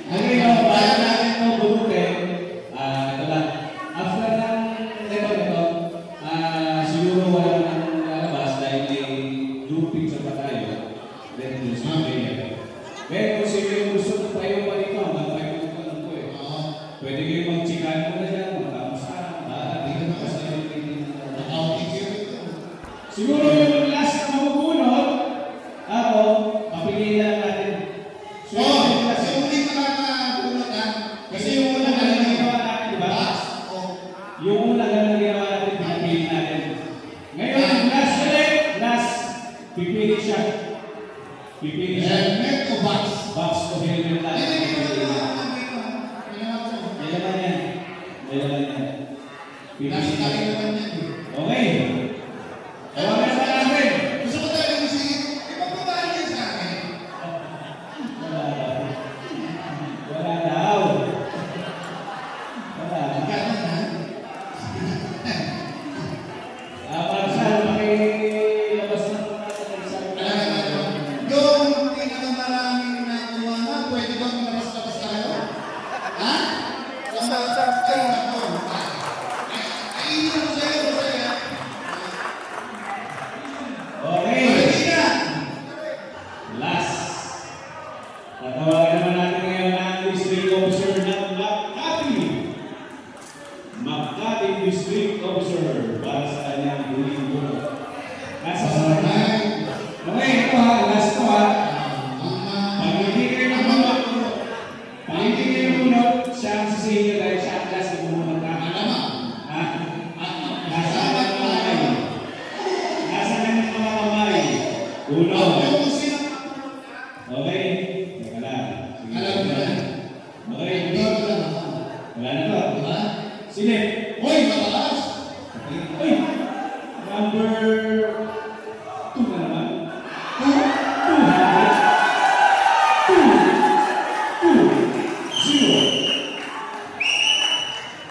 Okay, no, bago natin ito bunutin, ito lang. After ng ito, siguro wala nang lalabas dahil may group picture pa tayo. Then, do something. Pero kung sino yung gusto ng tayo pa dito, mag-tayo pa lang po eh. Pwede kayo mag-chikan mo na dyan, magkamusta, dito na kasi siguro yung last na mabubunog, ako, papiliin natin. So, hindi ka nakabunod ha? Kasi yung una na ginawa natin, di ba? Yung una na ginawa natin, pinapili natin. Ngayon, yung last ulit, last, pipili siya. Pipili siya. Helmet o box? Box o helmet lang. May laman yan. May laman yan. Pipili siya. Okay. Tawagan na natin. Gusto ko talaga masingit. Ipagpapaan niya sa akin. Wala daw. Wala. Gano'n ha? Para saan makilabas na po natin ang isang Yung pinakamaraming nakuha na, pwede bang labas-labas tayo? Ha? Ayun ko sa'yo, sa'yo. Okay. Last. Tatawagan naman natin ngayon ang District Officer ng Makati. Makati District Officer para sa kanyang huling bunot. Nasa sa kanya. Okay, ito ha. Last to ha. Pag hindi kayo nagbunot, pag hindi kayo nagbunot, siya ang sisiyo dahil siya ang last na bumunot na. Ha? Nasa ang kamay. Nasa ang kamay. Uno. Okay. Teka lang. Sige. Alam mo na. Okay. Wala na to. Diba? Silip. Hoy, matalas! Uy! Number 2 na naman.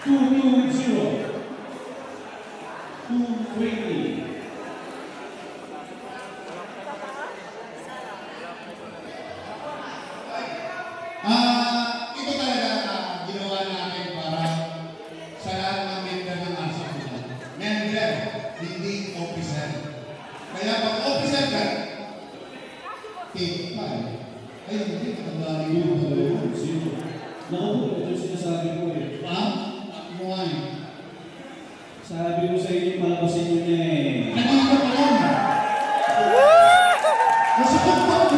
220. Ito talaga ginawa natin para sa lahat ng member ng ASAP. Member, hindi officer. Kaya pag officer ka, take 5. Ay, hindi ka ang Yung sino? Naku, ito yung sinasabi ko eh. Ha? Why? Sabi ko sa inyo, palabasin nyo niya eh. Kanina pa lang. Nasa pagpag.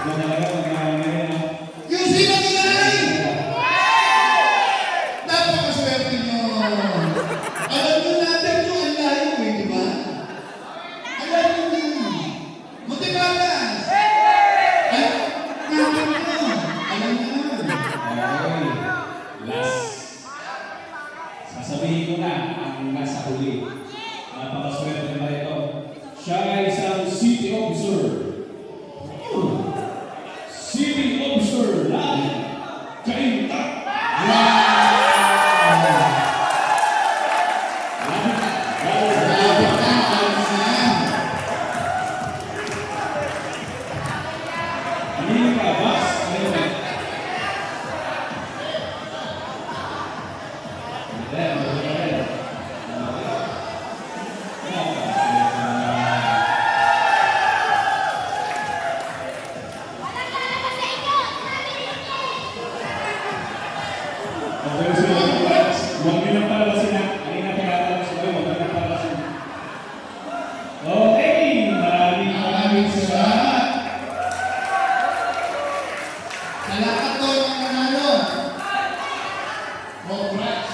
Ito talaga, magkakaroon na. Yung sila nilay! Napakaswerte nyo. Alam nyo natin yung ang layo eh, di ba? Alam nyo nyo. Motivadas! Ay, natin nyo. Alam nyo na. Okay. Last. Sasabihin ko na ang nasa huli. Napakaswerte na ito. Siya ay isang city officer. City officer ng Cainta. Hindi ka, boss. Huwag nyo nang palabasin na. Kanina pinatalabas ko kayo, huwag nyo nang palabasin. Okay, maraming salamat. Sa lahat to yung manalo. Congrats.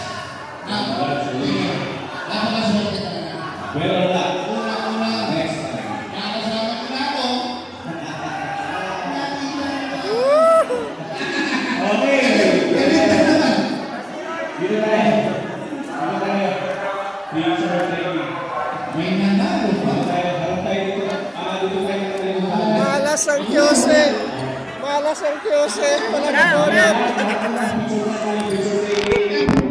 Napakaswerte talaga. Well done. Una-una. Next time. Nakasama ko na ako. Okay. Ganito naman. Dito tayo. Dito tayo. Picture taking. May nanalo pa. Harap tayo dito. Dito tayo nakalimutan. Malas ang Kiyose. Malas ang Kiyose. Walang Picture taking.